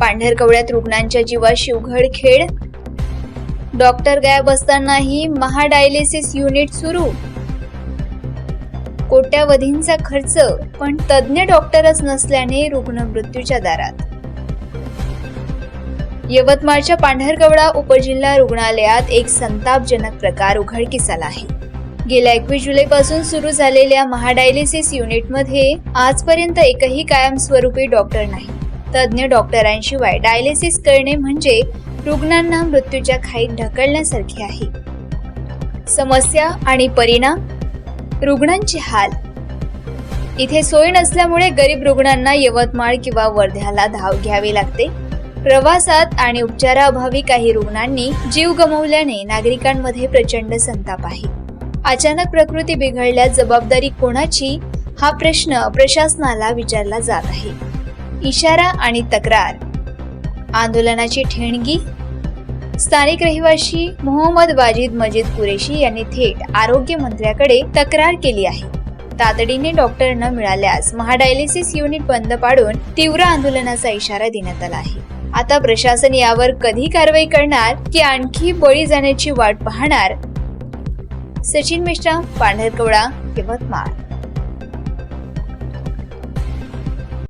पांढरकवड्यात रुग्णांच्या जीवाशी उघडखेड, डॉक्टर गायब असतानाही महाडायलिसिस युनिट सुरू. कोट्यावधींचा खर्च, पण तज्ञ डॉक्टरच नसल्याने रुग्ण मृत्यूच्या दारात. यवतमाळच्या पांढरकवडा उपजिल्हा रुग्णालयात एक संतापजनक प्रकार उघडकीस आला आहे. गेल्या 21 जुलैपासून सुरू झालेल्या महाडायलिसिस युनिटमध्ये आजपर्यंत एकही कायमस्वरूपी डॉक्टर नाही. तज्ञ डॉक्टरांशिवाय डायलिसिस करणे म्हणजे रुग्णांना मृत्यूच्या खाईत ढकलण्यासारखे आहे. समस्या आणि परिणाम, रुग्णांचे हाल. इथे सोय नसल्यामुळे गरीब रुग्णांना यवतमाळ किंवा वर्ध्याला धाव घ्यावी लागते. प्रवासात आणि उपचाराअभावी काही रुग्णांनी जीव गमावल्याने नागरिकांमध्ये प्रचंड संताप आहे. अचानक प्रकृती बिघडल्यास जबाबदारी कोणाची, हा प्रश्न प्रशासनाला विचारला जात आहे. इशारा आणि तक्रार, आंदोलनाची ठेणगी. स्थानिक रहिवासी मोहम्मद वाजिद मजीद कुरेशी यांनी थेट आरोग्य मंत्र्याकडे तक्रार केली आहे. तातडीने डॉक्टर न मिळाल्यास महाडायलिसिस युनिट बंद पाडून तीव्र आंदोलनाचा इशारा देण्यात आला आहे. आता प्रशासन यावर कधी कारवाई करणार की आणखी बळी जाण्याची वाट पाहणार? सचिन मिश्रा, पांढरकवडा, यवतमाळ.